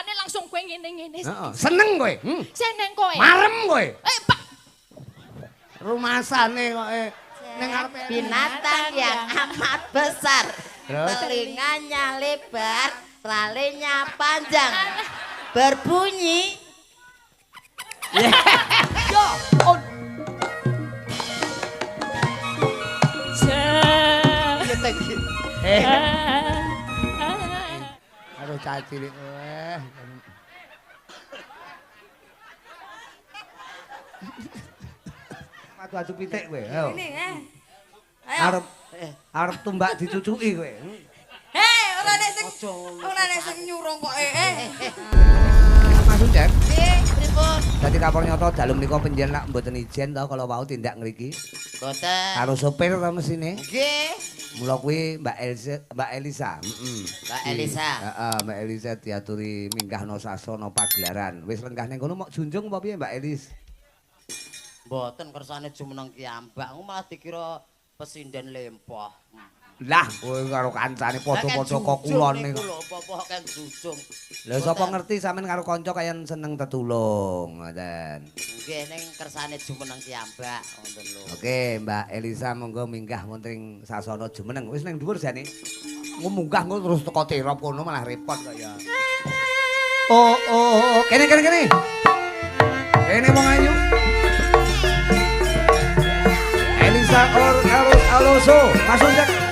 rumasane langsung kowe ngene-ngene. Heeh, seneng kowe. Seneng kowe. Marem kowe. Pak. Rumasane kok ning arep Binatang yang amat besar. Terus? Telinganya lebar, talinya panjang. Berbunyi. Yo, oh, aduh cah cilik kowe. Adu-adu pitik kowe. Ayo. Ini Ayo. Arep tumbak dicucuki kowe. Hei, ora nek sing nyurung kok Mas Ucep. Nggih, pripun? Dadi kapal nyoto dalem nika penjenengan mboten ijen to kala wau tindak ngriki. Boten. Karo sopir ta mesine. Nggih. Mula kuwi Mbak Elisa, Mbak Elisa. Heeh, Mbak Elisa diaturi minggahno sasana pagelaran. Wis lenggah ning kono mok junjung apa piye Mbak Elis? Mboten kersane jumeneng kiambak, malah dikira pesinden lempoh. Lah, kowe karo kancane padha-padha kok kulone. Apa kan jujung. Lah sapa ngerti sampean karo kanca kaya seneng tetulung, ngoten. Nggih ning kersane jumeneng kiambak, wonten lho. Oke, Mbak Elisa monggo minggah wonten sasana jumeneng. Wis ning dhuwur jane. Munggah engko terus teko tirop kono malah repot kok ya. Oh, kene. Kene wong ayu. Elisa harus Alonso, masuk cek.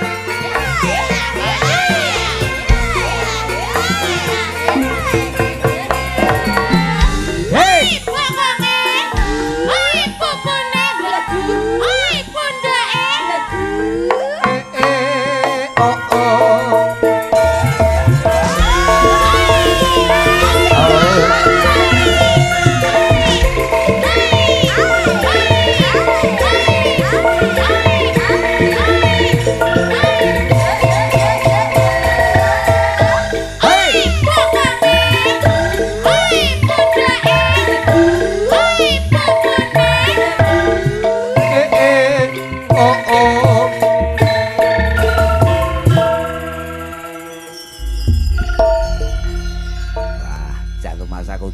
Hei!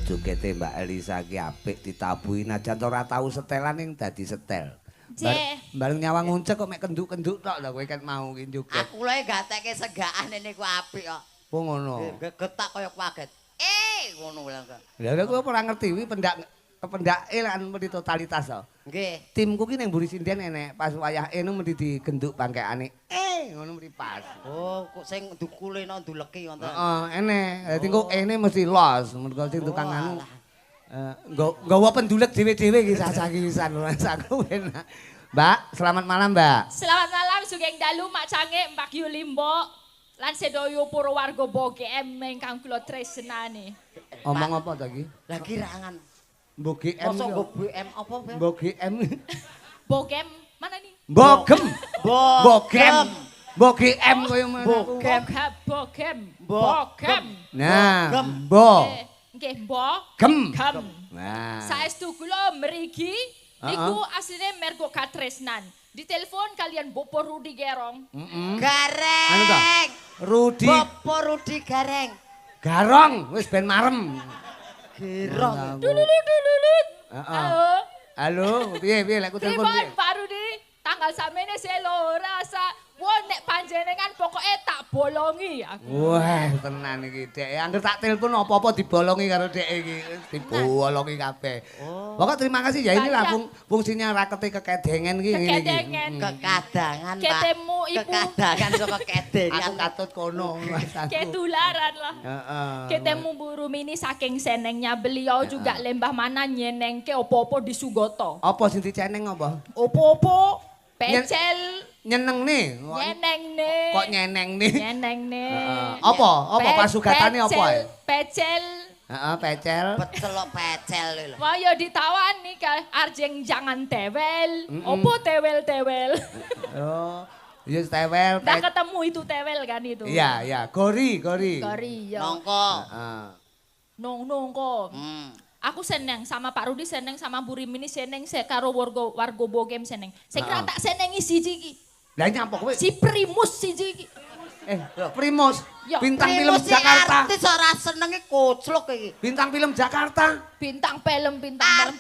Jogete Mbak Elisa ki apik ditabuhi najan ora tau setelan ning dadi setel. Bareng nyawang nguncek kok mek kenduk-kenduk tok lho kowe kan mau ki joget. Aku lho gatekke segakane niku apik kok. Oh ngono. Getak kaya kaget. Ngono lho. Lah kowe ora ngerti kuwi pendake lan mesti totalitas to. Nggih. Timku ki ning mburi sinden enek pas wayah enu mesti digenduk bangkekane. Ngono mesti pas. Oh, kok sing dukuleno nduleki wonten. Heeh, enek. Dadi kok ene mesti los. Mergo sing tukang anu. Nggawa pendulek dhewe-dhewe iki sasakisan aku enak. Mbak, selamat malam, Mbak. Selamat malam sugeng dalu Mak Cange, Mbak Yu Limbo. Lan sedoyo Purwarga BGM ingkang kula tresnani. Omong apa to iki? Lah kirangan. BGM. Mosok nggo BM apa, Bang? BGM. Bogem mana nih? Bogem. Bogem. BGM koyo ngono. Bogem. Nah, Bo. Nggih, Bo. Gem. Nah. Saestu kula mriki niku asline mergo katresnan. Ditelepon kalian Bopo Rudi Gerong. Gareng. Anu to? Rudi. Bopo Rudi Gareng. Garong, wis ben marem. Gerong. Dululut. Heeh. Halo, piye lek ku telepon piye? Pak Rudi, tanggal samene selo rasa wong nek panjenengan pokoke tak bolongi aku. Wah, tenan iki, Dek. Angger tak telepon apa-apa dibolongi karo Dek iki. Dibolongi kabeh. Pokok terima kasih ya ini lah fungsinya rakete kekedengen iki ngene iki. Kekedengen. Kekadangan, Pak. Ketemu ibu. Kekadangan saka kedengan. Aku katut kono Mas aku. Ketularan lah. Heeh. Ketemu Bu Rumini saking senengnya beliau juga lembah mana nyenengke opo-opo di Sugoto. Apa sing diceneng apa? Opo-opo pecel Nyeneng nih. nyeneng nih. Kok nyeneng nih? Nyeneng nih. Apa? Apa pasugatane apa? Pecel. Heeh, pecel. Pecelok pecel lho. Wah ya ditawani Arjeng jangan tewel. Opo tewel-tewel. Oh, iya tewel. Udah ketemu itu tewel kan itu. Iya. Gori. Gori ya. Nongko. Heeh. Nong-nongko. Aku seneng sama Pak Rudi seneng sama Bu Rimini seneng karo warga Bogem seneng. Saya kira tak senengi siji iki. Lah nyapa kowe? Si Primus siji iki. Primus, Ya, bintang film Primus si Jakarta. artis ora senenge koclok iki. Bintang film Jakarta. Bintang film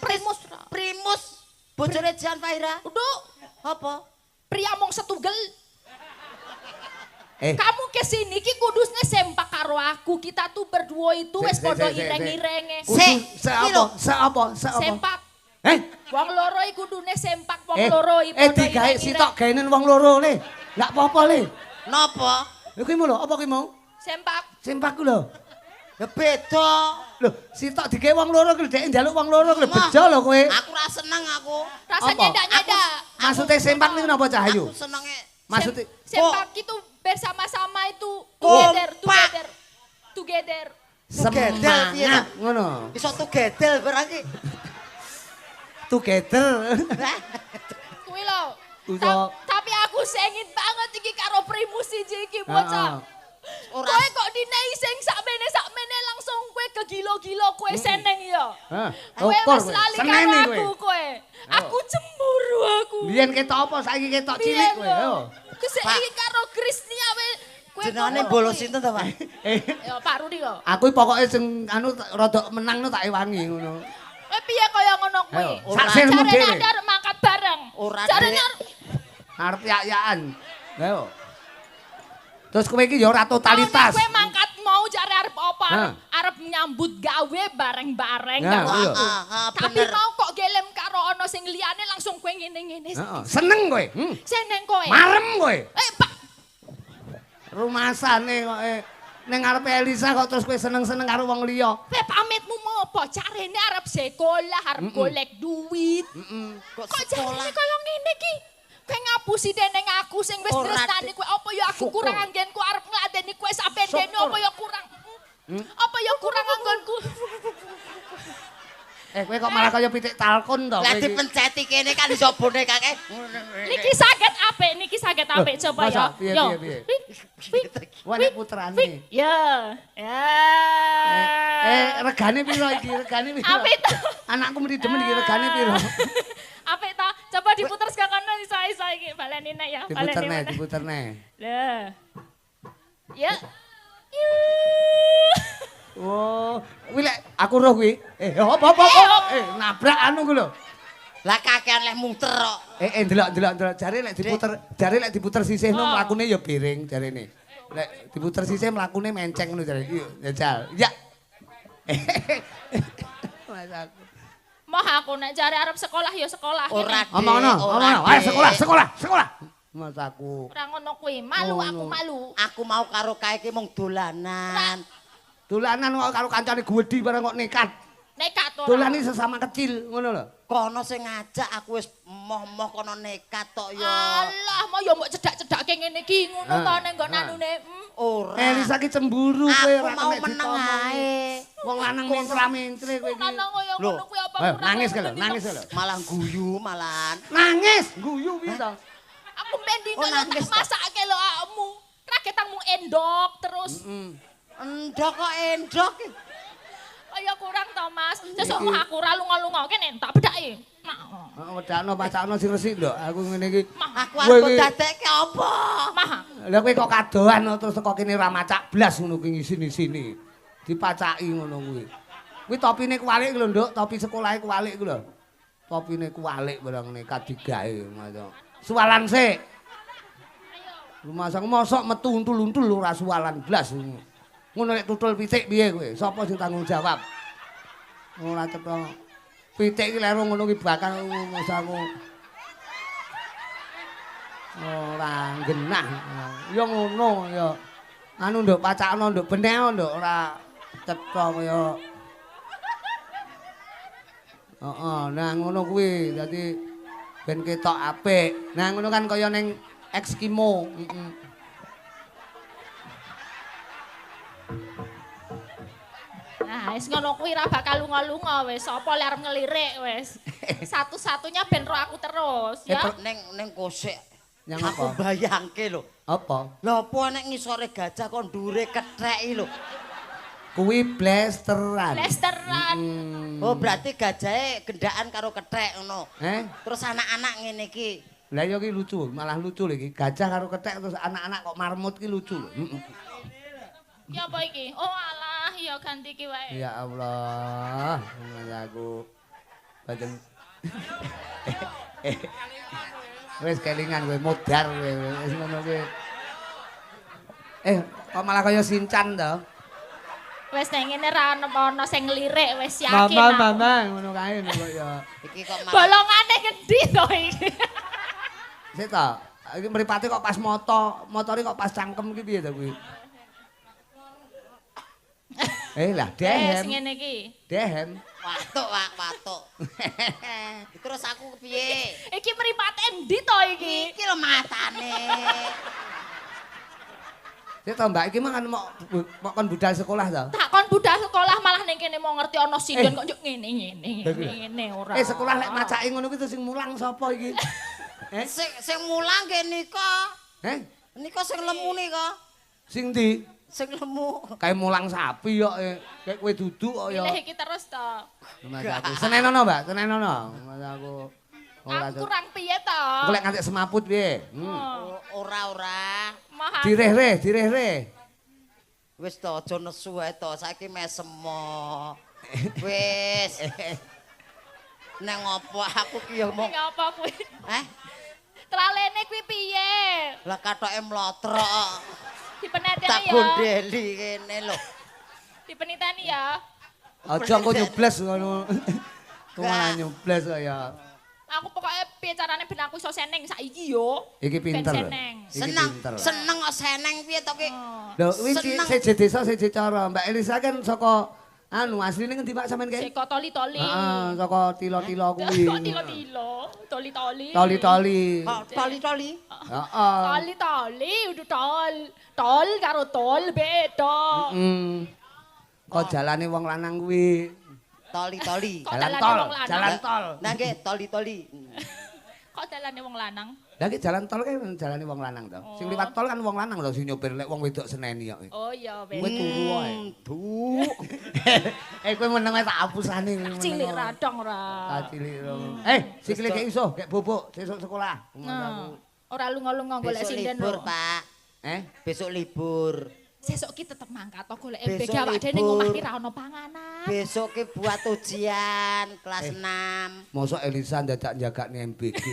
Primus. Primus bojone Jan Faira. Udah, Apa? pria mong setunggal. Eh, Kamu kesini ki kudusnya sempak karo aku. Kita tuh berdua itu wes podo ireng-irenge. Seapa? Sempak. Wong loro iku kudune sempak wong Eh, loro iki podo digawe sitok gaenen wong loro le. Enggak apa-apa le. Napa? Lha kuwi mau lho, apa kuwi mau? Sempak. Sempak ku lho. Ya beda. Lho, sitok digawe wong loro ku dhek njaluk wong loro ku bejo lho kowe. Aku ora seneng aku. Rasanya Apa? nyedak-nyedak. Maksudnya sempak niku napa Cahayu? Aku senenge Maksudnya Sempak itu bersama-sama itu Kompak. together. semangat ngono. iso tugedel berarti. Together. Kuwi lho. Udah. Tapi aku sengit banget iki karo Primus iki bocah. Ora Kowe kok dinei sing sakmene langsung kowe kegilo-gilo kowe seneng ya. Kowe Ukur wis kowe. lali Seneni karo kowe. aku kowe. Aku cemburu aku. Biyen ketok apa saiki ketok cilik kowe. Yo. Keseki karo Krisnia kowe jenenge ngomong bolos kuwi. sinten to, Pak? Ya Pak Rudi kok. Aku pokoke sing anu rada menang no tak ewangi ngono. Kowe piye kaya ngono kuwi? Ayo, saksenmu Jarene dhewe. ada arep mangkat bareng. Ora Jarene Arep yak-yakan. Ayo. Terus kowe iki ya ora totalitas. Kowe mangkat mau jare arep apa? Hah. Arep nyambut gawe bareng-bareng Nah, karo iya. aku. Tapi bener. mau kok gelem karo ana sing liyane langsung kowe ngene-ngene. Heeh, seneng kowe. Seneng kowe. Marem kowe. Pak, Rumasane kok ning ngarepe Elisa kok terus kowe seneng-seneng karo wong liya. kowe pamitmu mau apa? Jarene arep sekolah, arep golek duit. Kok Kok sekolah? jarene kaya ngene iki? Kowe ngapusi deneng aku sing wis Ora, tresnani kowe apa ya aku Syukur. kurang anggenku arep ngladeni kowe sampe dene Syukur. apa ya kurang? Apa ya kurang anggonku? Kowe kok malah kaya pitik talkun to Lah kowe iki. dipenceti kene kan iso bonekake. Niki saged apik coba ya. masa? Piye, Yo. piye, piye? Wih, Wah nek puterane. Ya. Ya. Regane piro iki? Regane piro? Apik to. Anakku mesti demen iki regane piro? Apik to. Coba diputer sak kono iso-iso iki baleni nek ya. Baleni mana. Diputerne. Lah. Ya. Oh, kuwi lek aku roh kuwi. Apa? Nabrak anu ku lho. Lah kakean lek muter kok. Delok. Jare lek diputer sisihno mlakune ya piring jarene. Lek diputer sisih mlakune menceng ngono jare. Iya, jajal. Ya. Mas aku. Moh aku nek jare arep sekolah ya sekolah. Ora. Omongno. Ayo sekolah. Mas aku. Ora ngono kuwi. Malu aku malu. Aku mau karo kae iki mung dolanan. Dolanan kok karo kancane Gwedi bareng kok nekat. Nekat ora. Dolani sesama kecil ngono lho. Kono sing ngajak aku wis moh-moh kono nekat tok ya. Alah, mau ya mbok cedak-cedake ngene iki ngono to nek nggon anune. Ora. Elisa ki cemburu kowe Aku ora mau kena meneng ditomong. ae. Wong lanang mentra-mentre kowe iki. Lanang kaya Lho, ngono kuwi apa Ayo, kurang nangis ngono lho, iki, nangis toh? lho. Malah guyu malahan. Nangis, guyu piye to? Aku mendino Oh, tak nangis, toh? masake lho awakmu. Raketangmu endok terus. Endok kok endok. Kaya kurang to, Mas. Sesuk aku ora lunga-lunga kene tak bedaki. Nah, Wedakno pacakno sing resik nduk. Aku ngene iki. Aku Kowe arep iki- dadekke apa? mah. Lah kowe kok kadohan terus teko kene ora macak blas ngono kuwi sini-sini. Dipacaki ngono kuwi. Kuwi topine kuwalik lho, Nduk. Topi sekolahe kuwalik ku lho. Topine kuwalik barang nekat digawe ngono. Suwalan sik. Lumasang mosok metu untul-untul ora suwalan blas. Ngono nek tutul pitik piye kowe? Sapa sing tanggung jawab? Ora cetha. Pitik iki lero ngono ki bakal masaku. Ora genah. Ya ngono ya. Anu nduk pacakno nduk beneh nduk ora cetha kaya. Heeh, nah ngono kuwi. Dadi ben ketok apik. Nah ngono kan kaya ning Eskimo. Nah, wis ngono kuwi ra bakal lunga-lunga wis. Sapa lek arep ngelirik wis. Satu-satunya ben ro aku terus, ya. Ning kosek. Yang Aku apa? bayangke lho. Apa? Lha apa nek ngisore gajah kok ndure kethek iki lho. Kuwi blasteran. Lesteran. Oh berarti gajahe gendaan karo kethek ngono. Eh? Terus anak-anak ngene iki. Lah yo ki lucu, malah lucu lho iki. Gajah karo kethek terus anak-anak kok marmut ki lucu lho. Ya apa iki? Oh alah, ya ganti iki wae. Ya Allah, aku pancen wis kelingan kowe modar kowe wis ngono kowe. Kok malah kaya Sinchan to? Wis nang ngene ra ono sing ngelirik wis yakin. Mama ngono kae kok ya. Iki kok malah Bolongane gede to iki. Sik to, iki mripate kok pas motore kok pas cangkem iki piye to kuwi? Lah dehem. Ngene iki. Dehem. watuk. Terus aku kepiye? Iki mripate endi to iki? Iki lho matane. Sik to Mbak, iki mangan mok kon budal sekolah to? Tak kon budal sekolah malah ning kene mau ngerti ana sindon kok yo ngene ora. Sekolah lek macake ngono kuwi sing mulang sapa iki? Sing mulang kene nika. Nika sing lemu nika. Sing ndi? Sing lemu. Kae mulang sapi kok kayak kowe duduk kok ya. Pilih iki terus to. Mas aku. Senenono, Mbak, senenono. Mas aku. Aku kurang piye to? Aku lek nganti semaput piye? Ora. Direh-reh. Wis to aja nesu ae to, saiki mesem. Wis. Nang opo aku ki yo mung. Ning apa kuwi? Tralene kuwi piye? Lah kathoke mlotrok. Dipeneteni Tak ya. gondeli kene lho. Dipeniteni ya. Aja engko nyubles ngono. Kok malah nyubles kok ya. Aku pokoknya piye carane ben aku iso seneng saiki yo. Iki pinter. Seneng kok seneng piye to ki? Lho, kuwi seje desa seje cara. Mbak Elisa kan saka asline ngendi Pak sampean kae? Saka toli-toli. Heeh, saka tilo-tilo kuwi. Tilo-tilo, toli-toli. Toli-toli. Toli-toli. Heeh. Toli-toli udah tol. Tol karo tol beda. Kok jalane wong lanang kuwi. Toli-toli. Jalan tol. Nah nggih toli-toli. Kok dalane wong lanang? Lah iki jalan tol kan jalane wong lanang to. Sing liwat tol kan wong lanang to sing nyopir lek wong wedok seneni kok. Oh iya Kowe turu wae. Duk. Kowe meneng wae tak hapusane. Cilik radong ora. Cilik. Sikile gek iso, gek bobok sesuk sekolah. Ora lunga-lunga golek sinden libur, Pak. Besok libur. Sesuk ki tetep mangkat to golek MBG awak dhewe ning omah ki ra ono panganan. Besok ki buat ujian kelas 6. Mosok Elisa dadak njagakne MBG.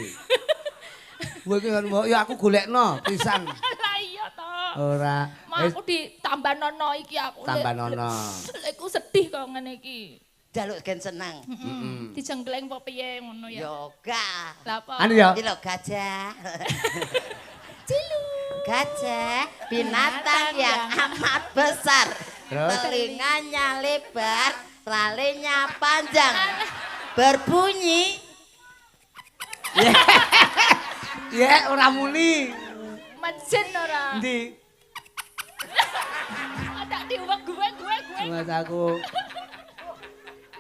Kowe ki kan ya aku golekno pisan. Lah iya to. Ora. Aku ditambah nono iki aku. Tambah nono. Lek ku sedih kok ngene iki. Jaluk gen seneng. Dijenggleng apa piye ngono ya. Yo gak. Lah apa? Anu ya. Iki lho gajah. Cilu. Gajah binatang yang amat besar. Telinganya lebar, talinya panjang. Berbunyi. Ya, ora muni. Mejen ora. Endi? Ada diuwek gue. Mas aku.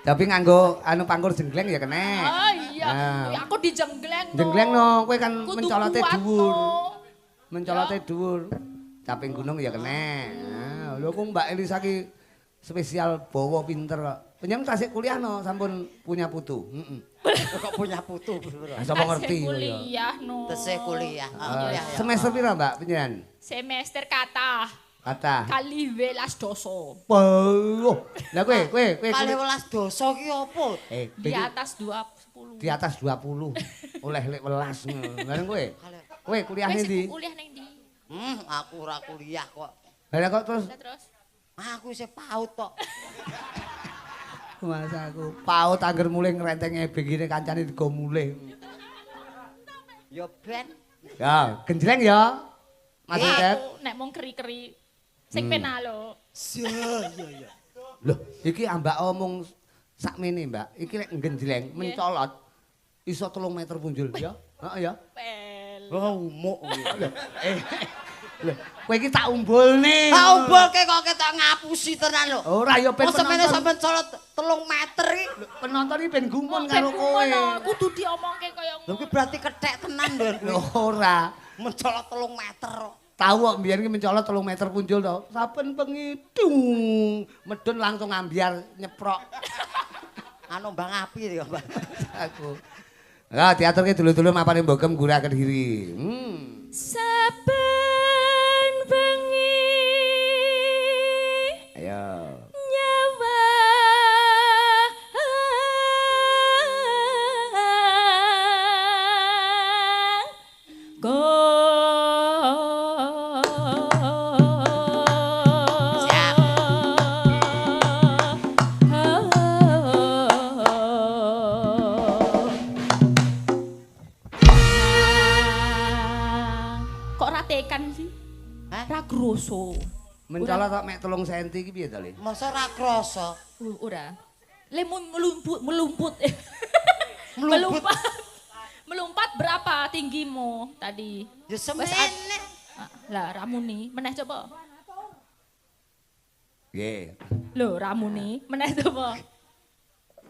Tapi nganggo pangkur jenggleng ya kene. Oh iya. Aku dijenggleng. Jenggleng no, kowe kan Kudu mencolote kuat, dhuwur. no. Mencolote dhuwur. Caping gunung ya kene. Lho kok Mbak Elisa ki spesial bawa pinter kok. Penyang tasik kuliah no, sampun punya putu. Kok punya putu, Bro? Sapa ngerti ya. Kuliah no. Tesih kuliah. Semester pira, Mbak, penyen? Semester kata. Kata. Kali 12 doso. Oh. Lah kowe Kali 12 dosa ki opo? Di atas 20. Di atas 20. Oleh lek 12 ngono. Lah kowe? Kowe kuliah ning ndi? Kuliah ning ndi? Aku ora kuliah kok. Lah kok terus Terus aku isih paut tok. Mas aku paut angger mulih ngrenteng ebegine kancane digo mulih. Ya ben. Ya, genjleng ya. Mas Ted. Nek mung keri-keri sing pena lho. Iya. Loh, iki ambak omong sakmene, Mbak. Iki lek genjleng mencolot iso 3 meter punjul ya. Heeh ya. Pel. Oh, umuk. Lho, kowe iki tak umbulne. Tak umbulke kok ketok ngapusi tenan lho. Ora ya ben Semene sampean colot 3 meter iki. Penonton iki ben gumun karo kowe. Kudu diomongke kaya Lho kuwi berarti kethek tenan lho. Lho ora. Mencolot 3 meter kok. Tahu kok mbiyen iki mencolot 3 meter punjul to. Saben bengi dung medun langsung ambyar nyeprok. Anu mbang api ya, Mbak. Aku. Lah diaturke dulu-dulu mapane mbogem gurah Kediri. Saben bengi. Ayo. Nyawa. Tekan sih. Ra groso. Mencolot tok mek 3 cm iki piye to, Le? Masa ra krasa. Ora. Le melumput. Melumpat. Melompat berapa tinggimu tadi? Ya semene. Lah ramuni, meneh coba. Nggih. Lho ramuni, meneh coba.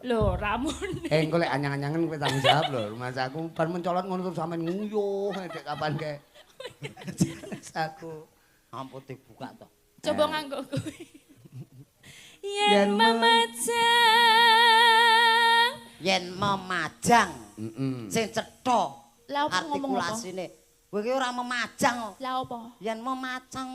Lho ramuni. Engko lek anyang-anyangan kowe tanggung jawab lho. Rumah aku bar mencolot ngono terus sampean nguyuh dek kapan kae. Aku ampun dibuka to. Coba nganggo kuwi. Yen memajang. Sing cetha. Lah apa ngomong apa? Artikulasine. Kowe iki ora memajang. Lah apa? Yen memajang.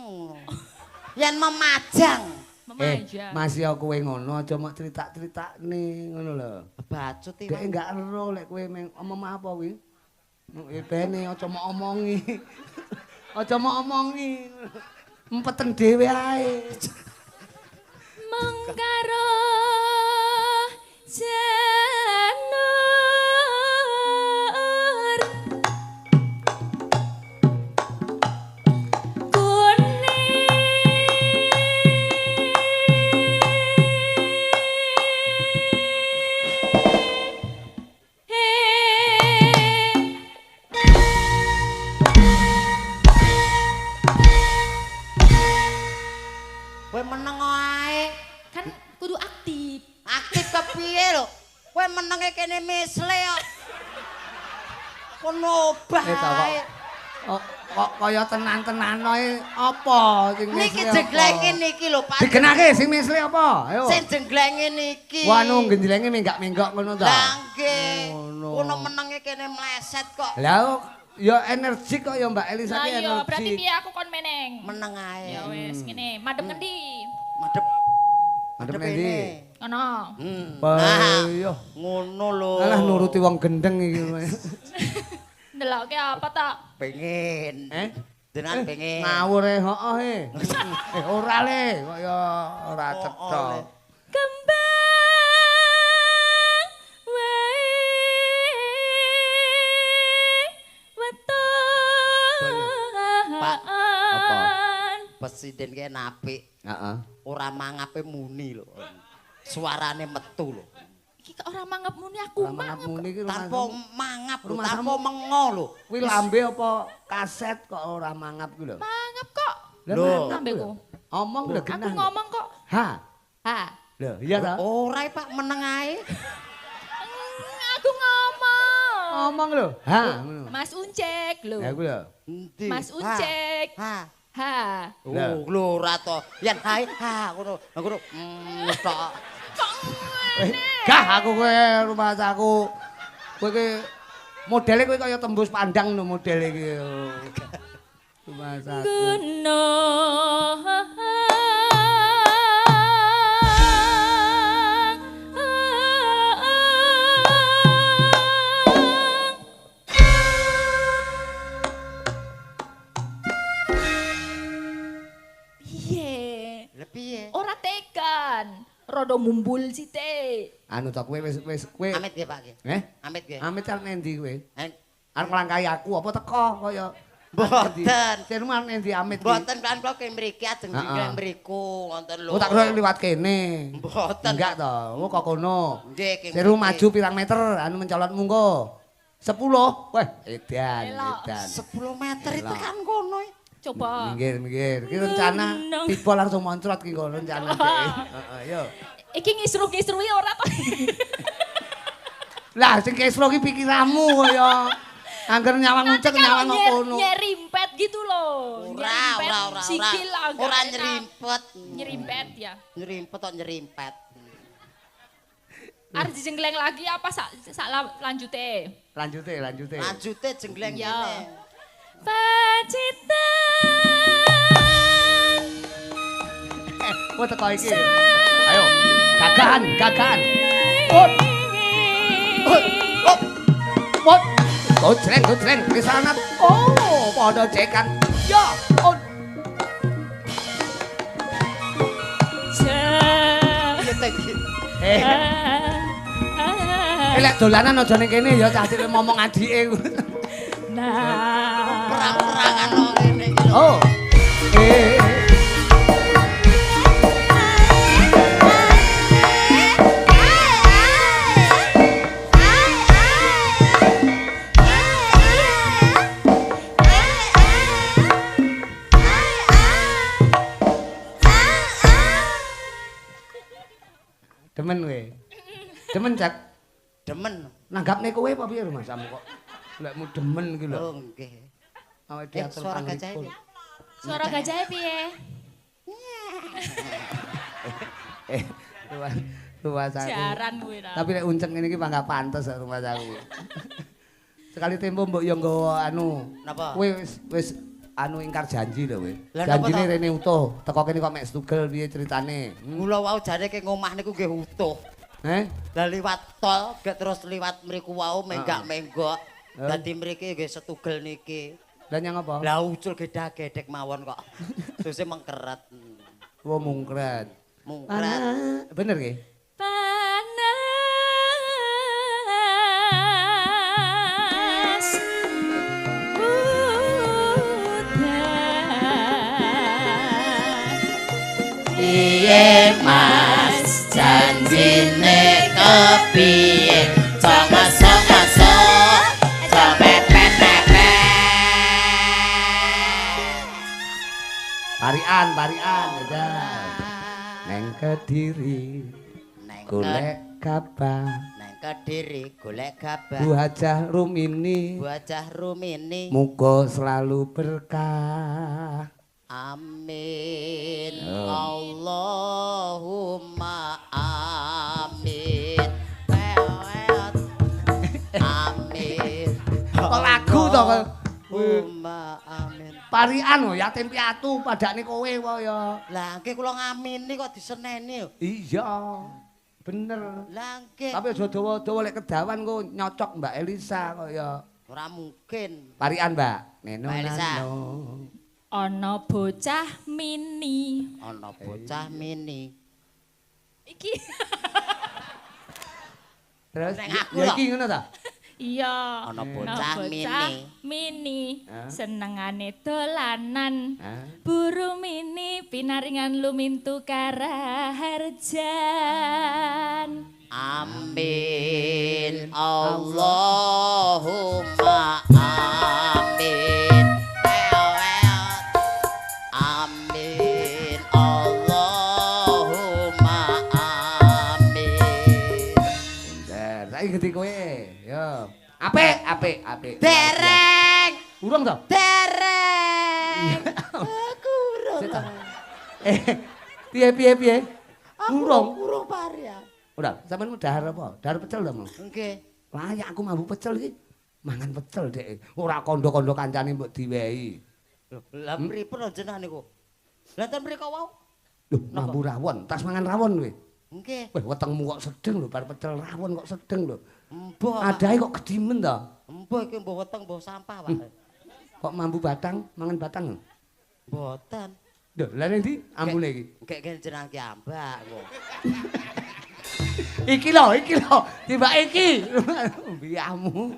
Yen memajang. Memajang. Masih kowe ngono aja mok critak-critakne ngono lho. Bacut iki. Dek enggak ero lek kowe omong apa kuwi. Bene aja mok omongi. Aja mok omongi. Empeten dhewe ae. Mengkaro janur Kowe meneng ae. kan kudu aktif. Aktif kepiye lho? Kowe menenge kene misle kok. Kono bae. Kok kaya tenan-tenan ae apa sing Niki jenglenge niki lho, Pak. digenake sing misle apa? Ayo. Sing jenglenge niki. Wah nu genjlenge menggak-menggok ngono ta. Lah nggih. Ngono. Kono menenge kene mleset kok. Lah ya energik kok ya Mbak Elisa Lah ki iya, berarti energik. piye aku kon meneng? Meneng ae. Ya wis ngene, madhep ngendi? Madep. Madep endi? Ngono. Nah, iya. Ngono lho. Alah nuruti wong gendeng iki. Ndelokke apa ta? Pengen. Jenengan pengen. Ngawur heeh ora le kok ya ora cetha. Kembang wae weton. Pak, apa? Presiden ki apik. Heeh. Ora mangape muni lho. Suarane metu lho. Iki kok ora mangap muni aku Mangap mangap. muni iki Tanpa mangap lho, rumah tanpa mengo lho. kuwi lambe apa kaset kok ora mangap kuwi lho. Mangap kok. Lho. Lambeku. Omong lho Aku genah. ngomong kok. Ha. Ha. Lho, iya ta? Ora Pak meneng ae. Aku ngomong. Ngomong lho. Ha ngono. Mas Uncek lho. Ya kuwi lho. Endi? Mas Uncek. Ha. Ha. Oh, lho ora to. Yen hae ha ngono. Ngono. Tok. Gah aku kowe rumah aku. Kowe ki modele kowe kaya tembus pandang lho modele iki. Rumah aku. Piye? Lah piye? Ora tekan. Rodo mumbul sithik. Anu ta kowe wis kowe. Amit nggih Pak nggih. Amit nggih. Amit arep nendi kowe? Eh, Arep nglangkai aku apa teko kaya Mboten. Jenengmu arep nendi Amit iki? Mboten kan kula ke mriki ajeng Heeh. dingklang mriku wonten lho. Oh tak kira liwat kene. Mboten. Enggak to. Oh kok kono. Nggih, ke Seru mriki. maju pirang meter anu mencolotmu engko. 10. Weh, edan, Elok. edan. 10 meter itu Elok. kan kono. Coba. Minggir. Ki rencana tiba langsung moncrot ki kok rencana iki. Heeh, yo. Iki ngisruh-ngisruhi ora to. Lah sing kesro ki pikiranmu kaya angger nyawang ngucek nyawang kok kono. Nyerimpet gitu loh. Ora. Sikil agak Ora enak. nyerimpet. Nyerimpet ya. Nyerimpet kok nyerimpet. Arep dijengkleng lagi apa sak lanjute? Lanjute. Lanjute jenggleng Ya. kene. Pacitan. Wah teko iki. Ayo, gagahan. Pot. Gojreng, kesanat. Oh, padha cekan. Ya, lek dolanan aja ning kene ya cah cilik ngomong adike. Nah. Perang-perangan kok ngene iki. Oh. Demen we. Demen Cak. Demen. Nanggapne kowe apa piye Mas Samu kok? Lekmu demen iki lho. Oh nggih. Awake diatur Suara gajah pangripun. iki. Suara gajahnya piye? Rumah saku. Jaran kuwi ta. Tapi nek unceng ngene iki mangga pantes rumah saku. Sekali tempo mbok yo nggawa anu. Napa? Kowe wis anu ingkar janji lho kowe. Lah napa Janjine to? rene utuh. Teko kene kok mek stugel piye ceritane? Mula wau jare ke ngomah niku nggih utuh. Lah liwat tol gek terus liwat mriku wau menggak-menggok. Dadi mriki nggih setugel niki. Lah nyang apa? Lah ucul gedhek mawon kok. Terus mengkeret. Wo mungkret. Mungkret. Bener nggih? Panas udan. Piye Mas janjine kepiye? Sok-sok cepet-cepet. Parian ya. Neng Kediri golek gabah. Neng Kediri golek gabah. Bu Hajah Rumini Wajah rumini. muga selalu berkah. Amin. Allahumma amin. Amin. Kok lagu to kok? Allahumma amin. Parian lho yatim piatu padane kowe wae ya. Lah nggih kula ngamini kok diseneni. Iya. Bener. Lah nggih. Tapi aja dawa-dawa lek kedawan kok nyocok Mbak Elisa kok ya. Ora mungkin. Parian Mbak. Neno Mbak Elisa. nano. Ana bocah mini. Ana bocah mini. Iki. Terus Nek aku ya lho. iki ngono ta? Iya. Ana bocah mini. Senengane dolanan. Hah? Buru mini pinaringan lumintu karaharjan. Amin. Allahumma amin. Amin. Allahumma amin. Pinter. Saiki gede kowe. Ya. Apik. Dereng. Urung to? Dereng. Aku urung. Sik ta. Piye? Urung parian. Udah, sampean dahar apa? Dahar pecel to, Mang? Nggih. Layak aku mambu pecel iki. Mangan pecel Dek. Ora kandha-kandha kancane mbok diwehi. Lah pripun jenengan niku? Lah ten mriko wau. Lho, mambu rawon, tas mangan rawon kowe. Nggih. Weh, wetengmu kok sedeng lho, bar pecel rawon kok sedeng lho. Mbah. Adahe kok gedimen to. Mbah iki mbah weteng mbah sampah wae. Kok mambu batang, mangan batang. Mboten. Lho, lha ning ndi ambune iki? Gek jenengan ki ambak kok. Iki lho, tiba iki. Biyamu.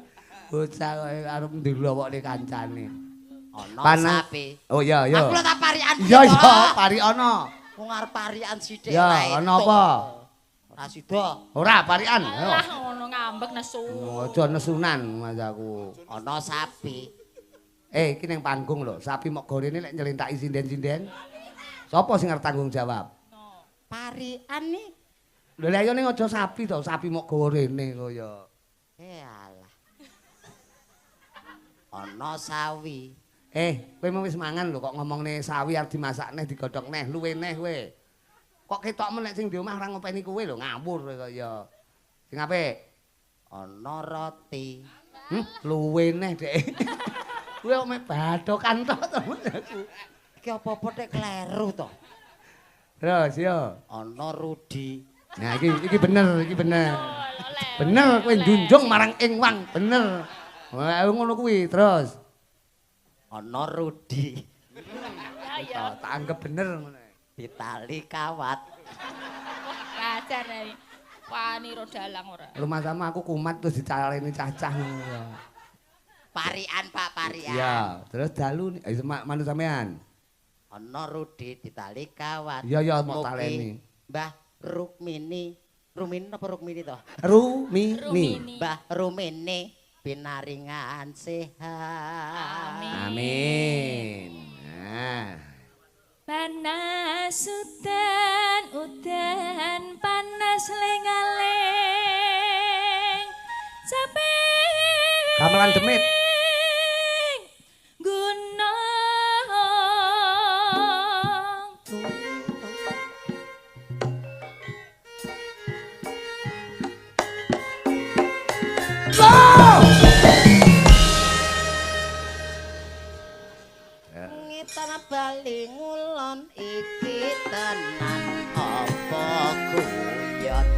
Bocah kok arep ndelokne kancane. Ana sapi. Oh iya. Aku lho tak parian. Iya, pari ana. Wong arep parian sithik Ya, wae. ana apa? Ora sida. Ora parian. Ayo. Lah ngono ngambek nesu. Aja nesunan Mas aku. Ana sapi. Iki ning panggung lho, sapi mok gorene lek nyelintaki sinden-sinden. Sopo sing arep tanggung jawab? Parian nih. Lho lek ayo ning aja sapi to, sapi mok gawa rene kok ya. Alah. Ana sawi. Kowe mau wis mangan lho kok ngomongne sawi arep dimasak neh digodhog neh, luwe neh kowe. Kok ketok men nek sing di omah ora ngopeni kowe lho, ngawur kowe kok ya. Sing apik. Ana roti. Luwe neh, Dek. Kuwi kok mek bathokan tok to aku. Iki apa-apa tek kleru to. Terus yo. Ana rudi. Nah iki bener, iki bener. Bener kowe njunjung marang ing wang, bener. Wah, ngono kuwi terus. Ana rudi. Ya. Tak anggap bener ngono. Ditali kawat. Kacar iki. Wani ro dalang ora. Rumah sama aku kumat terus dicaleni cacah ngono. Parian Pak, parian. Iya, terus dalu manut sampean. Ana rudi ditali kawat. Iya mau taleni. Mbah Rukmini. Rumini apa Rukmini to? Rumini. Mbah Rumini pinaringan sehat. Amin. Nah. Panas udan panas lengaling capek Gamelan demit. gunung Ngitan bali ngulon iki tenan apa guyon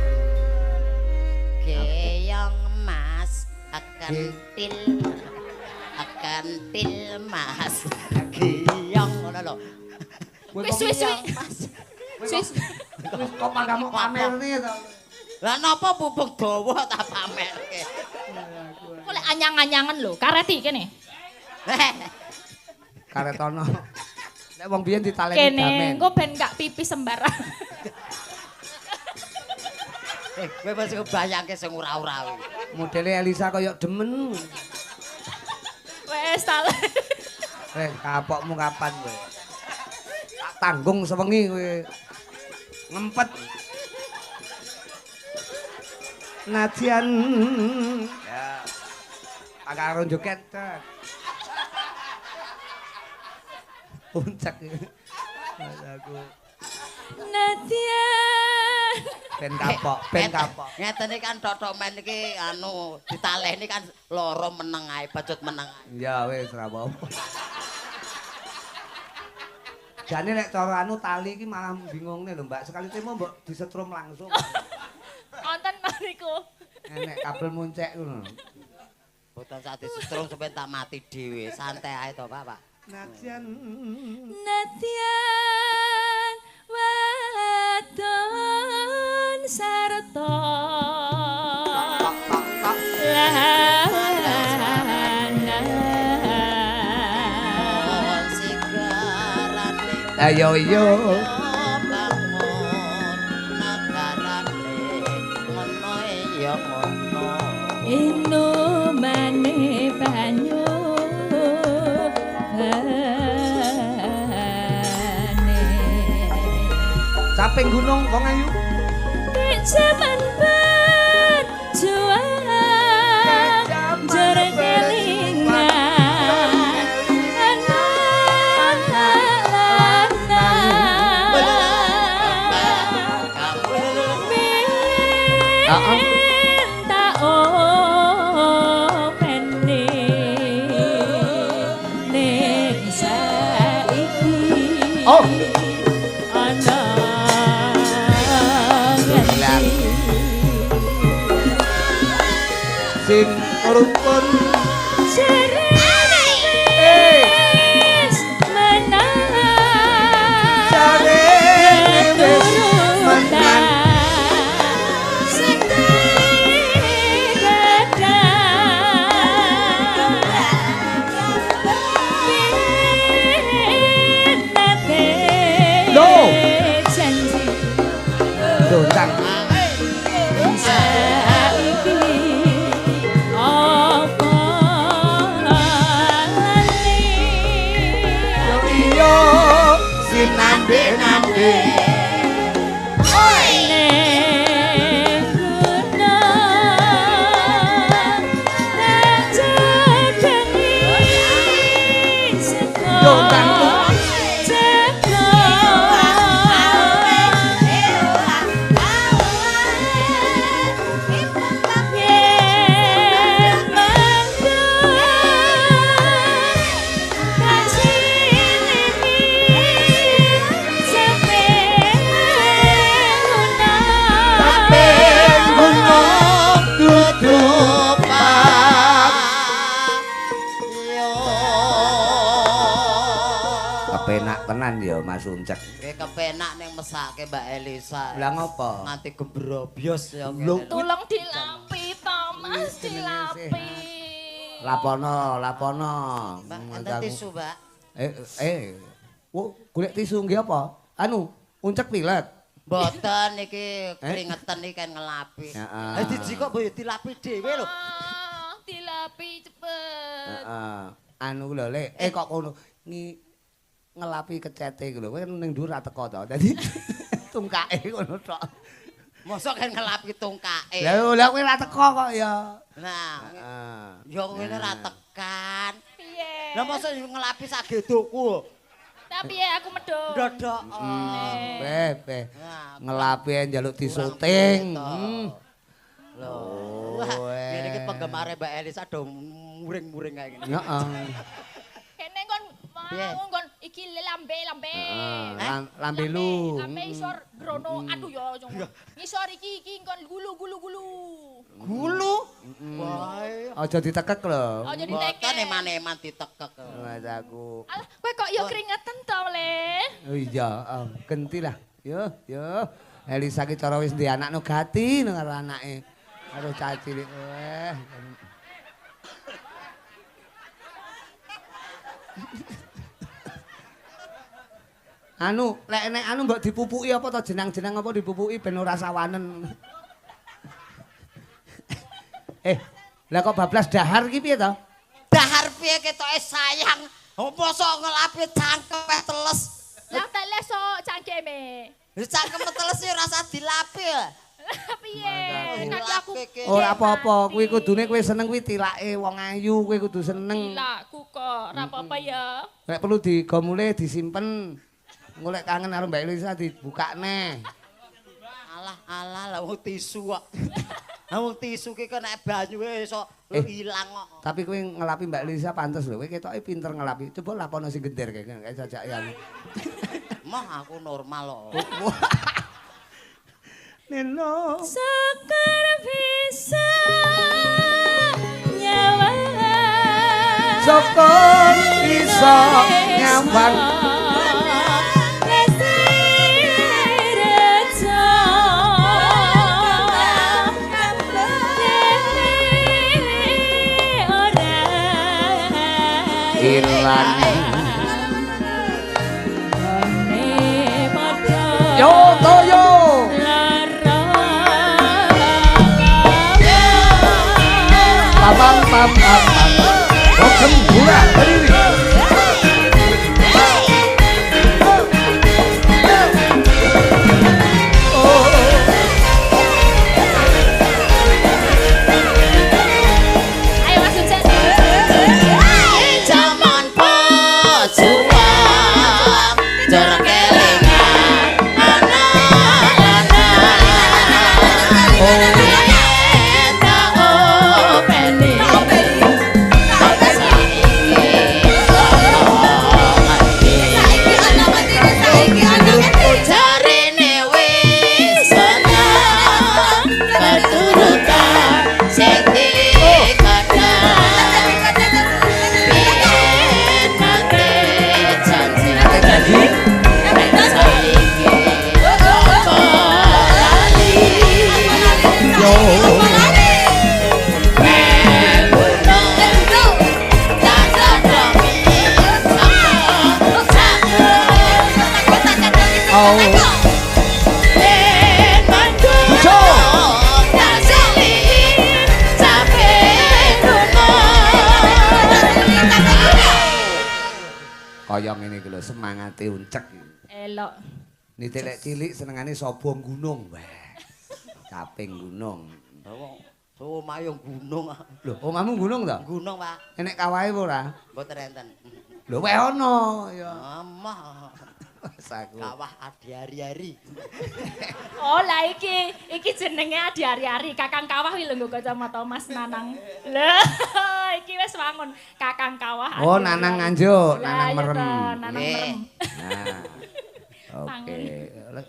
Keong mas akan til mas Keong ngono lho wis Kok pangkamu pamer nih to. Lah napa pupuk dawa tak pamerke kok lek anyang-anyangan lho kareti kene Karetono. Nek wong biyen ditaleni kene damen. engko ben gak pipis sembarang Kowe wis kebayangke sing ora-ora kuwi Modele Elisa koyo demen. wis tak Kapokmu kapan kowe? Tak tanggung sewengi kowe. Ngempet. Najian. Ya. Karo joget. Puncak aku. Nadian Ben kapok. Ngeten iki kan totok men iki anu ditaleni kan loro meneng ae, bacut meneng ae. Ya wis ora apa-apa. Jane nek cara anu tali iki malah bingungne lho, Mbak. Sekali temu mbok disetrum langsung. wonten niku Enek kabel muncek ngono. Boten sak disetrum sampe tak mati dhewe. Santai ae to, Pak. Najian. Nadian wadon sarta Ayo yo. inu mane banyu Caping gunung wong ayu. zaman berjuang jereng kelingan Oh, sing rukun Ceres menang Ceres menang Dondang Nande tenan ya Mas Uncek. Nggih kepenak ning mesake Mbak Elisa. Lah ngopo? Nganti gebrobyos ya. Tolong dilapi to Mas, dilapi. Lapono. Mbak, enten tisu, Mbak. Golek tisu nggih apa? Anu, Uncek pilet. Mboten iki keringetan iki kan ngelapi. Heeh. Diji kok mbok dilapi dhewe lho. Dilapi cepet. Heeh. Anu lho Lek, kok ngono ngelapi kecete iku lho. Kowe ning dhuwur ra teko to. Dadi tungkake ngono tok. Mosok kan ngelapi tungkake. Lah kowe ra teko kok ya. Nah, Heeh. ya ngene ra tekan. Piye? Lah mosok ngelapi sagedokku. Tapi ya aku medhot. Dodok. Beh. Ngelapi njaluk disuting. Lho. Ngene iki penggemare Mbak Elisa do muring-muring kae ngene. Heeh. Kene kon mau kon iki lambe. Lambe lu. Lambe isor brono. Aduh ya. Ngisor iki kon gulu. Gulu? Wae. Aja ditekek lho. Aja Mboten ditekek. eman-eman ditekek. Mas aku. Alah, kowe kok ya keringetan to, Le? Oh iya, genti lah. Yo. Elisa ki cara wis ndek anakno gati nang karo anake. Karo caci cilik. Anu, lek nek anu mbok dipupuki apa to jenang-jenang apa dipupuki ben ora sawanen. Lah kok bablas dahar ki piye to? Dahar piye ketoke sayang. Apa sok ngelapi cangkeme teles. Lah teles sok cangkeme. Wis cangkeme teles ya rasa dilapi. Lah piye? Nanti aku Ora apa-apa, kuwi kudune kowe seneng kuwi tilake wong ayu, kowe kudu seneng. Tilakku kok, ora apa-apa ya. Nek perlu digomule disimpen. Golek kangen karo Mbak Elisa dibukakne. Alah lah wong tisu kok. Wong tisu ki kok nek banyu iso ilang kok. Tapi kowe ngelapi Mbak Elisa pantes lho, kowe ketoke pinter ngelapi. Coba lapono sing gender kayak jajakan. Mah aku normal kok. Neno. Sekar bisa nyawa. Syukur bisa nyawang. Ilang yo toyo pam kok kembura berdiri kaya ngene iki lho semangate Uncek. Elok. Nitik cilik senengane sapa gunung. Wah. Caping gunung. Oh, mayung gunung. Lho, omahmu gunung to? Gunung, Pak. Enek kawahe apa ora? Mboten enten. Lho, wae ono ya. Amah. Saku. Kawah adi hari-hari. Oh, lah iki jenenge adi hari-hari. Kakang Kawah kuwi lho nggo kacamata Mas Nanang. Lho, iki wis wangun Kakang Kawah. Oh, Nanang Nganjuk, Nanang Lah, Merem. iya toh, Nanang Merem. Nah. Oke.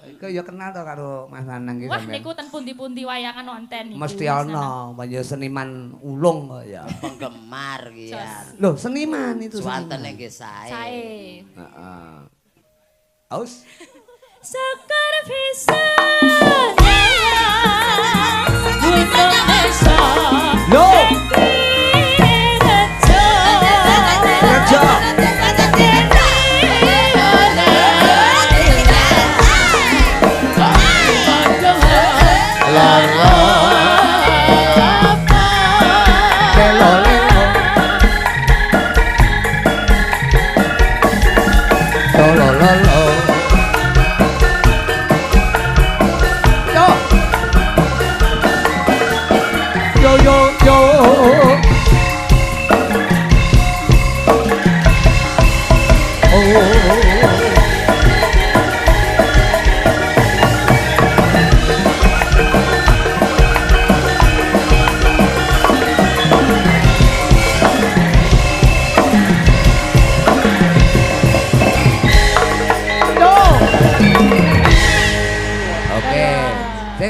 Iku ya kenal to karo Mas Nanang iki Wah, sampean. niku ten pundi-pundi wayangan wonten niku. Mesti ana, ya seniman ulung kok ya. Penggemar ki ya. Loh, seniman itu Suwantene seniman. nggih sae. Sae. Heeh. Aus. Sekar bisa Indonesia Yo.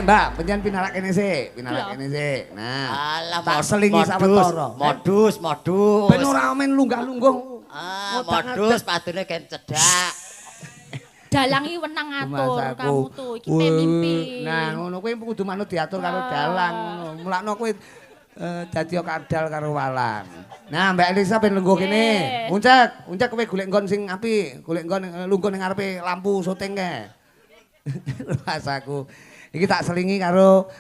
Mbak, penjan pinarak kene sik, pinarak kene sik. Nah, alah tak selingi sawetara. Modus. Ben ora men lunggah-lungguh. Modus padune gen cedak. Dalang iki wenang ngatur kamu tuh, iki mimpi. Nah, ngono kuwi kudu manut diatur karo dalang ngono. Mulakno kuwi dadi kadal karo walang. Nah, Mbak Elisa ben lungguh kene. Uncek kowe golek nggon sing apik, golek nggon lungguh ning ngarepe lampu syuting kae. Rasaku. Iki tak selingi karo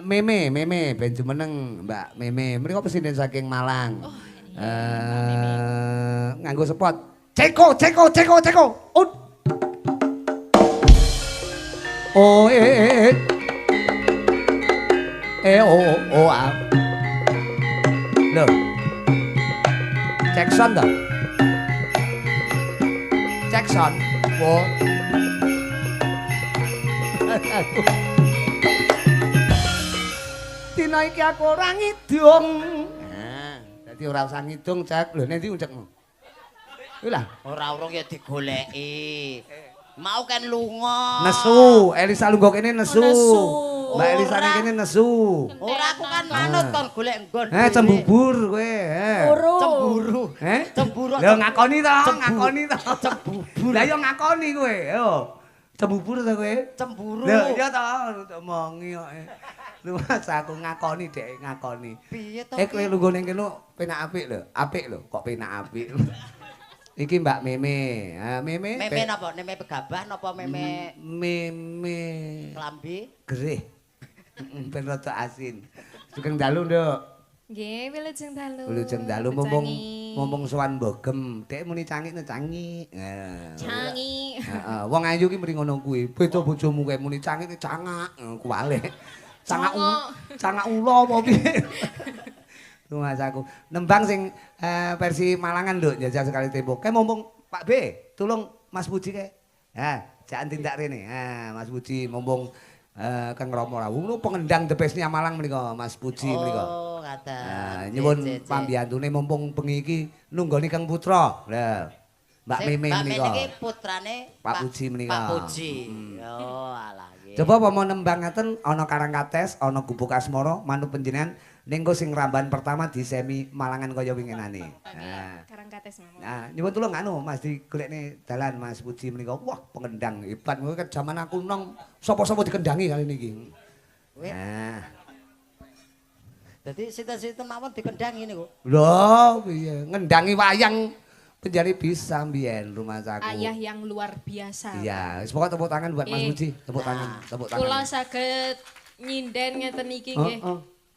Meme ben jumeneng Mbak Meme. Mriko presiden saking Malang. Nganggo spot. Ceko. Oh Loh. Jackson dah. Jackson. Oh. Dina iki aku ora ngidung. Nah, dadi ora usah ngidung, Cak. Lho, nek ndi uncekmu? Kuwi lah, Ora urung ya digoleki. Mau kan lunga. nesu. Elisa lungguh kene nesu. Nesu. Mbak Elisa kene nesu. Ora aku kan manut kon golek nggon. Cembubur kowe. Cemburu. Cemburu. Lho ngakoni to, ngakoni to. Cembubur. Lah yo ngakoni kowe. Yo. Cembubur to kowe? Cemburu. Lho iya to, omongi kok. Luwes aku ngakoni dhek ngakoni. Piye to? Kowe lungguh ning kene penak apik lho. Apik lho, kok penak apik. Iki Mbak Meme. Meme. Meme napa? Meme begabah napa meme Meme klambi? gerih. Ben rada asin. Sugeng dalu, Nduk. Nggih, wilujeng dalu. Wilujeng dalu mumpung sowan Mbogem. Dek muni cangik cangi. Cangi. Heeh, wong ayu ki mrene ngono kuwi. Beda bojomu kowe muni cangik cangak, kuwalik. Cangak ula apa piye? Mas aku nembang sing versi Malangan lho jajal sekali tempo. Kae mumpung Pak B, tolong Mas Puji kae. Jangan tindak rene. Mas Puji mumpung Kang Romo Rawuh pengendang the best-nya Malang menika Mas Puji menika. Oh, kata. Nyuwun pambiyantune mumpung bengi iki nunggoni Kang Putra. Lah, Mbak Meme menika. Mbak Meme iki putrane Pak Puji menika. Pak Puji. Oh, alah nggih. Coba apa mau nembang ngaten ana Karangkates, ana Gubuk Asmara, manut panjenengan ning sing ramban pertama di semi Malangan kaya winginane. Karangkates mawon. Nah, nyuwun tulung anu Mas digolekne dalan Mas Puji menika. Wah, pengendang hebat. Kowe kan jaman aku nong sapa-sapa dikendangi kali niki. Nah. Dadi sinten-sinten mawon dikendangi niku. Lho, piye? Ngendangi wayang penjari bisa mbiyen rumah saku. Ayah yang luar biasa. Iya, wis pokoke tepuk tangan buat Mas Puji. Tepuk tangan, tepuk tangan. Kula saged nyinden ngeten iki nggih.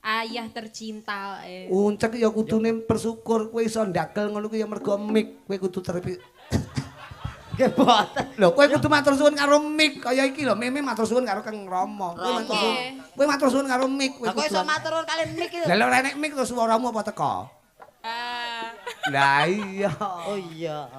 Ayah tercinta. Uncek ya kudune bersyukur kowe iso ndagel ngono kuwi ya mergo mik, kowe kudu terpi. Nggih boten. Lho kowe kudu matur suwun karo mik kaya iki lho, Meme matur suwun karo Kang Rama. Kowe matur suwun karo mik kowe. Kowe iso matur nuwun kali mik iki. Lah ora nek mik terus suaramu apa teko? Lah iya. Oh iya.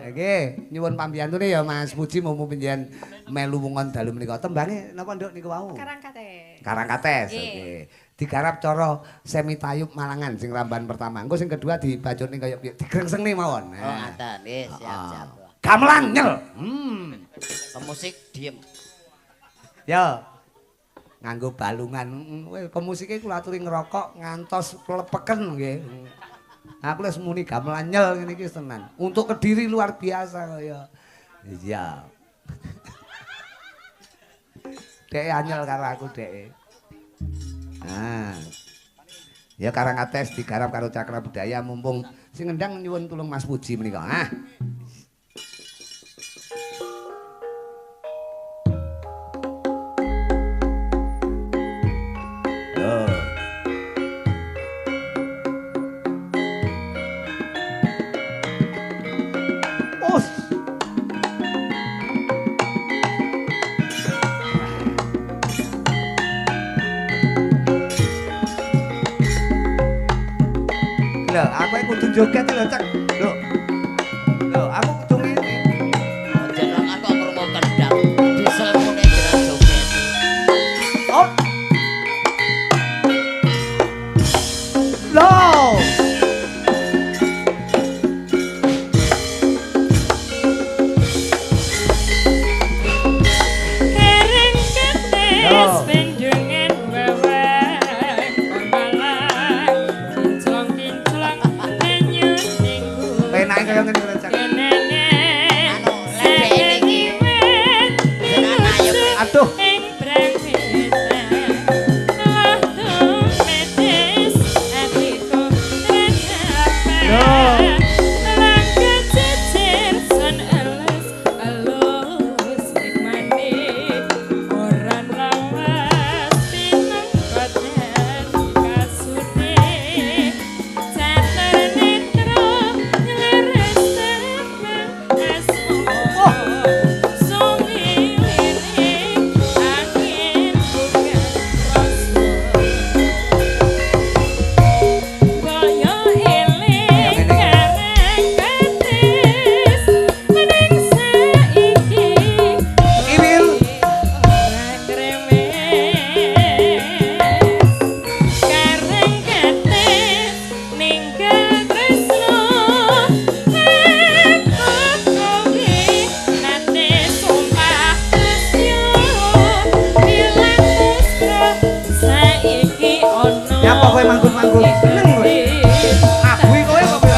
Nggih, nyuwun pambiyantune ya Mas Puji mumpung panjenengan melu wongon dalu menika. Tembange napa Nduk niku wau? Karangkates. Karangkates. Oke. Digarap cara semi tayub Malangan sing ramban pertama. Engko sing kedua dibajutne kaya piye? Digrengsenge mawon. Oh, ngaten. Nggih, siap-siap. Gamelan nyel. Pemusik diem. Ya. Nganggo balungan. Pemusike kula aturi ngerokok ngantos klepeken nggih. Aku wis muni gamelan nyel ngene iki tenan. Untuk Kediri luar biasa kaya. Iya. Dek anyel karo aku dek. Nah. Ya karang ates digarap karo Cakra Budaya mumpung sing ngendang nyuwun tulung Mas Puji menika. Ah. Lho, aku kudu joget lho, Cek. Lho, aku kudu ngene. Jeneng aku krungu kendang, diselmune jeneng joget. Oh. Lho. Kering ketis bendungan bawah pemalang kinclong penyun minggu Penake kaya ngene lho, Cek. Anu, lek iki jeneng ayo. Aduh. Nyapa kowe manggut-manggut seneng kowe. Aku iki kowe kok kowe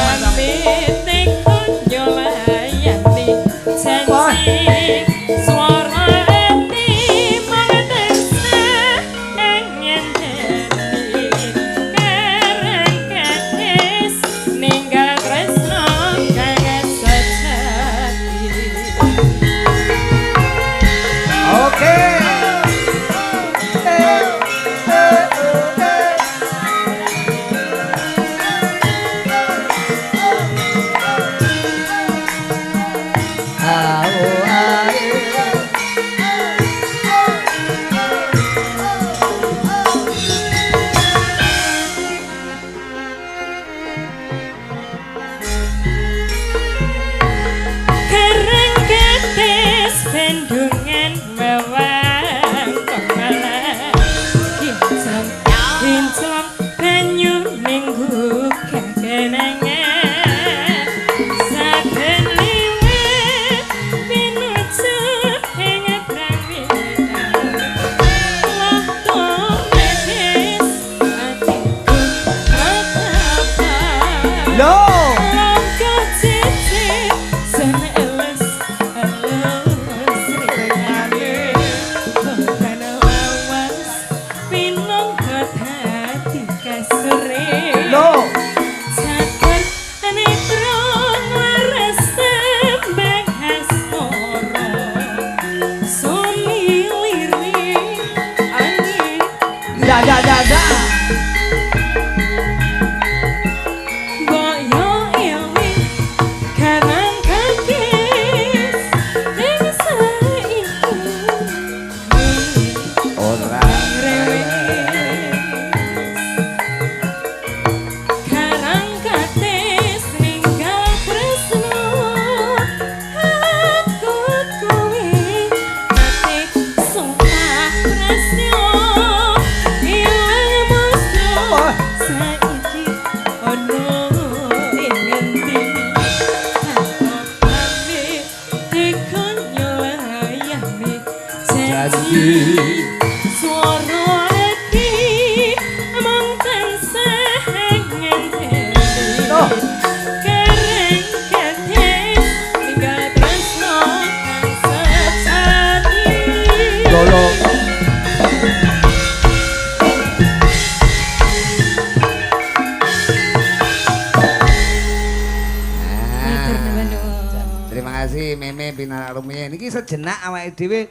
pinarak rumiyin. Iki sejenak awake dhewe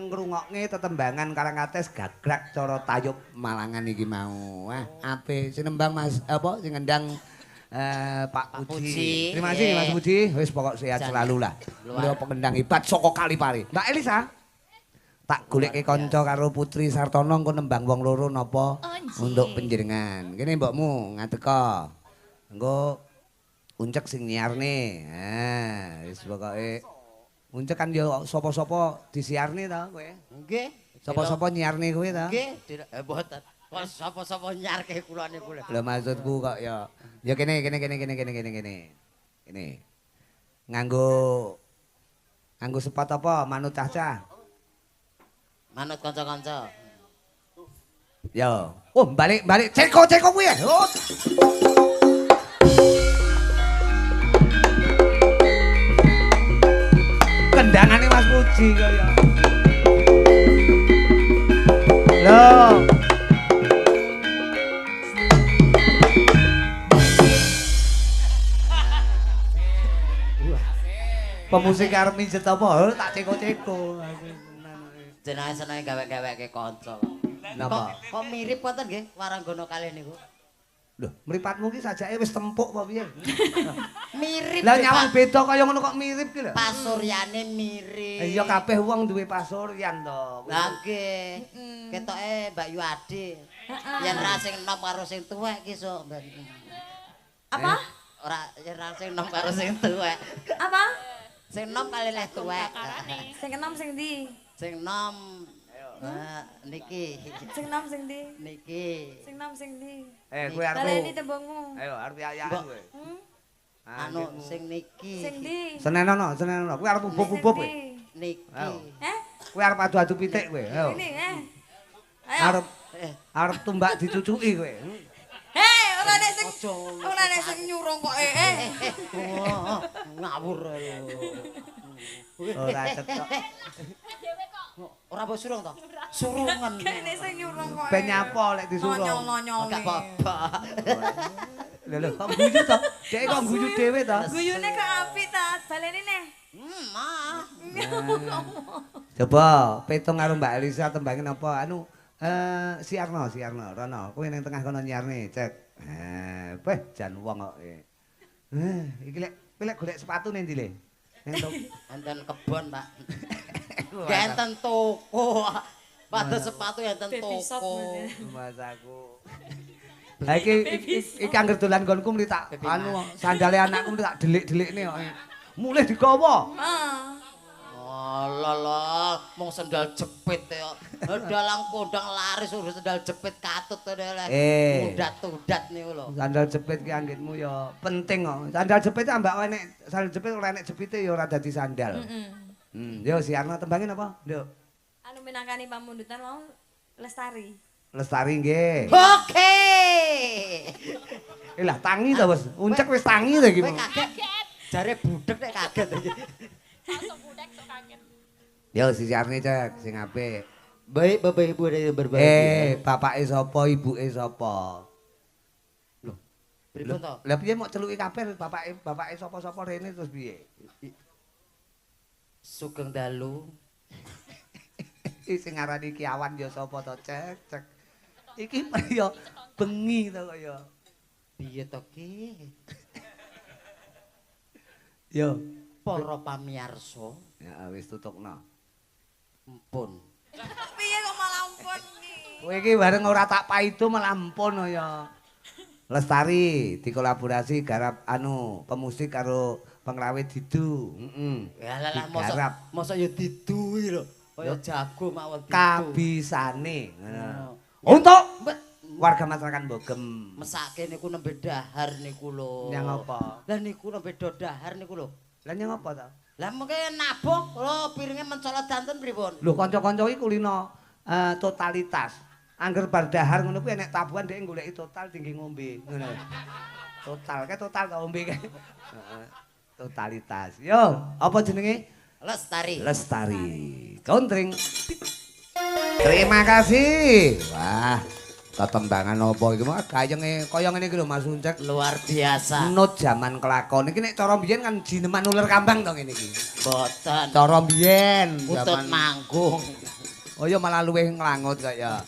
ngrungokke tetembangan Karangates Gagrag cara tayub Malangan iki mau. Wah, apik sinembang Mas apa sing ngendang Pak Puji. Terima kasih Mas Puji. Wis pokok sehat selalu lah. Beliau pengendang hebat saka Kalipari. Mbak Elisa. Tak goleke kanca karo Putri Sartono engko nembang wong loro napa untuk panjenengan. Kene mbokmu ngateka. Engko uncek sing nyiarne. Wis pokoke uncek kan yo sapa-sapa disiarne ta kowe. Nggih. Sapa-sapa nyiarne kowe ta? Nggih, mboten. Kok sapa-sapa nyarke kulane kula. Lho maksudku kok ya kene. Kene. Nganggo sepatu apa manut cah-cah? Manut kanca-kanca. Yo. Oh, balik. Ceko kuwi ya. Oh. Kendangane Mas Puji kaya. Loh. Pemusik arep mijet apa? Tak ceko-ceko. Jenenge senenge gawe-gaweke kanca. Napa? Kok mirip ngoten nggih Waranggono kalih niku? Lho, mripatmu ki sajake wis tempuk apa piye? Mirip. Lah nyawang beda kaya ngono kok mirip ki lho. Pasuryane mirip. Iya kabeh wong duwe pasuryan to. Lah nggih. Ketoke Mbak Yu Ade. Yen ra sing enom karo sing tuwek ki sok. Apa? Ora yen ra sing enom karo sing tuwek. Apa? Sing enom kali leh tuwek. Sing enom sing ndi? Sing enom niki. Sing enom sing ndi? Niki. Sing enom sing ndi? Kowe arep. Baleni tembungmu. Ayo arep ayaan kowe. Anu sing niki. Sing ndi? Senenono. Kowe arep ubub-ubub kowe. Niki. Kowe arep adu-adu pitik kowe. Ayo. Ini Arep tumbak dicucuki kowe. Hei, ora nek sing nyurung kok Ngawur lho. Ora cetha. Ora mbok surung to? Surungan. Kene sing nyurung kok. Ben nyapa lek disuruh. Nyol-nyol. Gak apa-apa. Lho kok guyu to? Dek kok guyu dhewe to? Guyune kok apik ta? Baleni neh. Mah. Coba petung karo Mbak Elisa tembangin apa anu Siarno, Rono. Kowe ning tengah kono nyiarne, cek. Weh, jan wong kok. Iki lek golek sepatu ning ndi le? Enten kebon, Pak. Enten toko. Padahal sepatu enten toko. Mas aku. Lah iki angger dolan nggonku mriki tak anu sandale anakku mriki tak delik-delikne kok. Mulih digawa. Alah, mung sendal jepit ya. Dalang kondang laris urus sendal jepit katut to lek. Udat-udat niku lho. Sandal jepit ki anggitmu ya penting kok. Sandal jepit ambak enek sandal jepit ora enek jepite ya ora dadi sandal. Yo siarno tembangin apa? Nduk. Anu minangkani pamundutan mau Lestari. Lestari nggih. Oke. Lah tangi to, Bos. Uncek wis tangi to iki. Kaget. Jare budek nek kaget iki. Langsung budek sok kaget. Yo siarne cek sing apik. Baik Bapak Ibu ada berbahagia. Bapake sapa, ibuke sapa? Lho, Pripun to? Lah piye mok celuki kabeh bapake sapa-sapa rene terus piye? Sugeng dalu. Sing ngarani Kiawan ya sapa to, cek. Iki ya bengi to kaya. Piye to ki? Yo, para pamirsa, ya wis tutukno. Empun. Piye kok malah ampun iki? Kowe iki bareng ora tak paido malah ampun ya. Lestari dikolaborasi garap anu pemusik karo pengrawit didu. Ya lah mosok ya didu iki lho. Kaya jago mawon didu. Kabisane. Untuk warga masyarakat Bogem. Mesake niku nembe dahar niku lho. Yang apa? Lah niku nembe dahar niku lho. Lah nyang apa ta? Lah mengke nabok lho piringe mencolot danten pripun? Lho kanca-kanca iki kulino totalitas. Angger bar dahar ngono kuwi enek tabuhan dhek goleki total tinggi ngombe ngono. Total to ombe kae. Heeh. Totalitas. Yo, apa jenenge? Lestari. Lestari. Countring. Terima kasih. Wah. Tetembangan apa iki mah gayenge kaya ngene iki lho Mas Uncek. Luar biasa. Nut jaman kelakon iki nek cara biyen kan jineman uler kambang to ngene iki. Boten. Cara biyen Utut manggung. Oh ya malah luwih nglangut kaya.